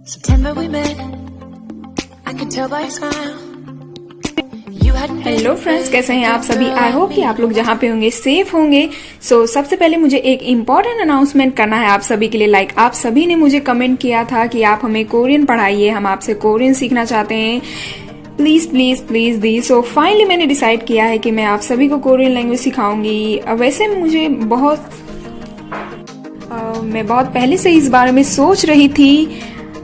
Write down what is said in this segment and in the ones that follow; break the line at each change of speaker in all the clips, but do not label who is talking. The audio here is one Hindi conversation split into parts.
September we met. I could tell by your smile.
Hello friends, कैसे हैं आप सभी। आई होप कि आप लोग जहाँ पे होंगे सेफ होंगे। सबसे पहले मुझे एक इम्पॉर्टेंट अनाउंसमेंट करना है आप सभी के लिए। आप सभी ने मुझे कमेंट किया था कि आप हमें कोरियन पढ़ाइए, हम आपसे कोरियन सीखना चाहते हैं, please please please the. Finally मैंने डिसाइड किया है कि मैं आप सभी को कोरियन लैंग्वेज सिखाऊंगी। वैसे मुझे मैं बहुत पहले से इस बारे में सोच रही थी,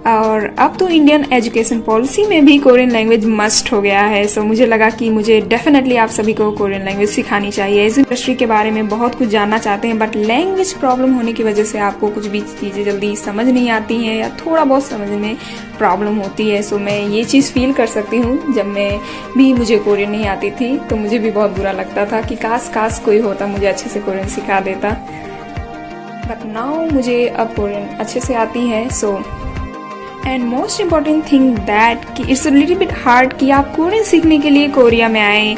और अब तो इंडियन एजुकेशन पॉलिसी में भी कोरियन लैंग्वेज मस्ट हो गया है। मुझे लगा कि मुझे डेफिनेटली आप सभी को कोरियन लैंग्वेज सिखानी चाहिए। इस इंडस्ट्री के बारे में बहुत कुछ जानना चाहते हैं, बट लैंग्वेज प्रॉब्लम होने की वजह से आपको कुछ भी चीज़ें जल्दी समझ नहीं आती हैं या थोड़ा बहुत समझने में प्रॉब्लम होती है। मैं ये चीज़ फील कर सकती हूँ। जब मुझे कोरियन नहीं आती थी तो मुझे भी बहुत बुरा लगता था कि काश कोई होता मुझे अच्छे से कोरियन सिखा देता। बट नाउ मुझे अब कोरियन अच्छे से आती है। And most important thing that कि इट्स लिटिल बिट हार्ड कि आप कोरियन सीखने के लिए कोरिया में आए,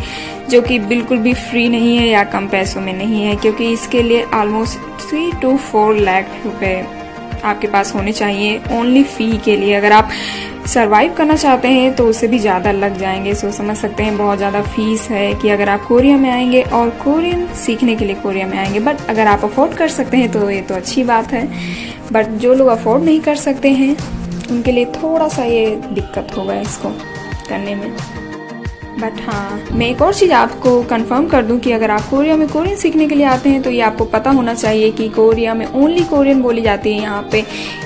जो कि बिल्कुल भी फ्री नहीं है या कम पैसों में नहीं है, क्योंकि इसके लिए ऑलमोस्ट 3 to 4 लाख रुपए आपके पास होने चाहिए ओनली फी के लिए। अगर आप सरवाइव करना चाहते हैं तो उससे भी ज़्यादा लग जाएंगे। समझ सकते हैं बहुत ज़्यादा फीस है कि अगर आप कोरिया में आएंगे और कोरियन सीखने के लिए कोरिया में आएंगे। बट अगर आप अफोर्ड कर सकते हैं तो ये तो अच्छी बात है, बट जो लोग अफोर्ड नहीं कर सकते हैं उनके लिए थोड़ा सा ये दिक्कत होगा इसको करने में। बट हाँ, मैं एक और चीज़ आपको कंफर्म कर दूं कि अगर आप कोरिया में कोरियन सीखने के लिए आते हैं तो ये आपको पता होना चाहिए कि कोरिया में ओनली कोरियन बोली जाती है। यहाँ पे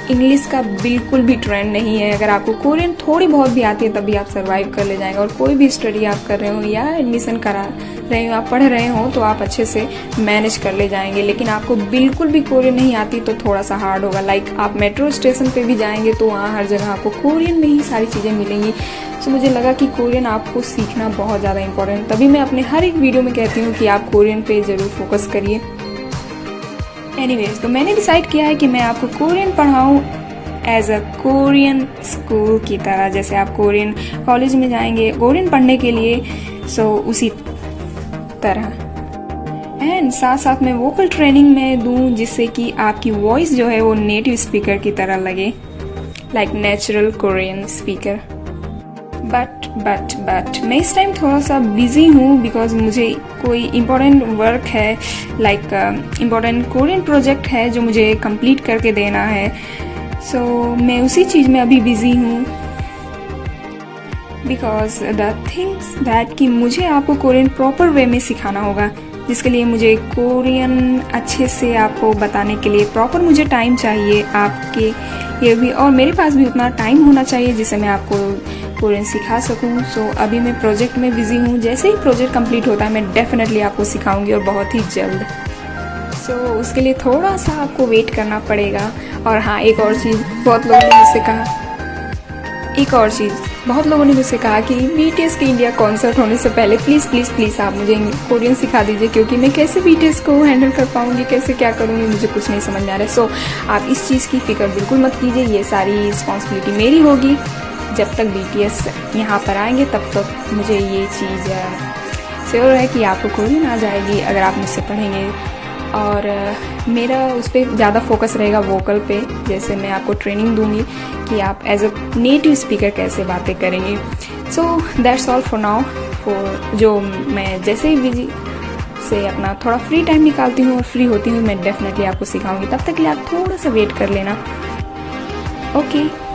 इंग्लिश का बिल्कुल भी ट्रेंड नहीं है। अगर आपको कोरियन थोड़ी बहुत भी आती है तभी आप सर्वाइव कर ले जाएंगे, और कोई भी स्टडी आप कर रहे हो या एडमिशन करा रहे हो, आप पढ़ रहे हो, तो आप अच्छे से मैनेज कर ले जाएंगे। लेकिन आपको बिल्कुल भी कोरियन नहीं आती तो थोड़ा सा हार्ड होगा। आप मेट्रो स्टेशन पे भी जाएंगे तो वहाँ हर जगह आपको कोरियन में ही सारी चीज़ें मिलेंगी। मुझे लगा कि कोरियन आपको सीखना बहुत ज़्यादा इंपॉर्टेंट, तभी मैं अपने हर एक वीडियो में कहती हूँ कि आप कोरियन पे ज़रूर फोकस करिए। एनीवेज, तो मैंने डिसाइड किया है कि मैं आपको कोरियन पढ़ाऊँ एज अ कोरियन स्कूल की तरह। जैसे आप कोरियन कॉलेज में जाएंगे कोरियन पढ़ने के लिए, उसी तरह। एंड साथ साथ मैं वोकल ट्रेनिंग में दूँ, जिससे कि आपकी वॉइस जो है वो नेटिव स्पीकर की तरह लगे, like natural Korean speaker. But मैं इस टाइम थोड़ा सा बिजी हूँ, बिकॉज मुझे कोई इम्पोर्टेंट वर्क है, इम्पोर्टेंट कोरियन प्रोजेक्ट है जो मुझे कंप्लीट करके देना है। मैं उसी चीज़ में अभी बिजी हूँ, बिकॉज द थिंग्स दैट कि मुझे आपको कोरियन प्रॉपर वे में सिखाना होगा, जिसके लिए मुझे कोरियन अच्छे से आपको बताने के लिए प्रॉपर मुझे टाइम चाहिए आपके ये भी, और मेरे पास भी उतना टाइम होना चाहिए जिससे मैं आपको कोरियन सिखा सकूं। अभी मैं प्रोजेक्ट में बिजी हूँ। जैसे ही प्रोजेक्ट कंप्लीट होता है मैं डेफिनेटली आपको सिखाऊंगी, और बहुत ही जल्द। उसके लिए थोड़ा सा आपको वेट करना पड़ेगा। और हाँ, एक और चीज़ बहुत लोगों ने मुझसे कहा कि BTS के इंडिया कॉन्सर्ट होने से पहले प्लीज़ आप मुझे कोरियन सिखा दीजिए, क्योंकि मैं कैसे BTS को हैंडल कर पाऊंगी, कैसे क्या करूंगी, मुझे कुछ नहीं समझ आ रहा है। आप इस चीज़ की फिक्र बिल्कुल मत कीजिए, ये सारी रिस्पॉन्सिबिलिटी मेरी होगी। जब तक BTS यहाँ पर आएंगे तब तक मुझे ये चीज़ श्योर है कि आपको कोरियन आ जाएगी अगर आप मुझसे पढ़ेंगे। और मेरा उस पर ज़्यादा फोकस रहेगा वोकल पे। जैसे मैं आपको ट्रेनिंग दूंगी कि आप एज अ नेटिव स्पीकर कैसे बातें करेंगे। That's all for now. जो मैं जैसे ही बिजी से अपना थोड़ा फ्री टाइम निकालती हूँ और फ्री होती हूँ, मैं डेफिनेटली आपको सिखाऊंगी। तब तक के लिए आप थोड़ा सा वेट कर लेना। Okay.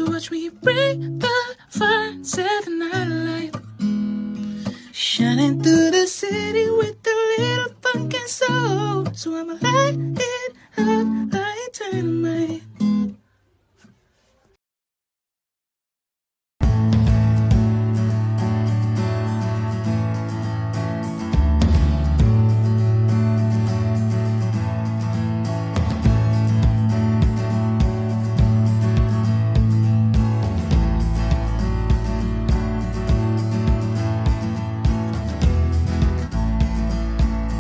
So watch me bring the fire and set the night alight. Shining through the city with a little funk and soul. So I'ma light it up like dynamite.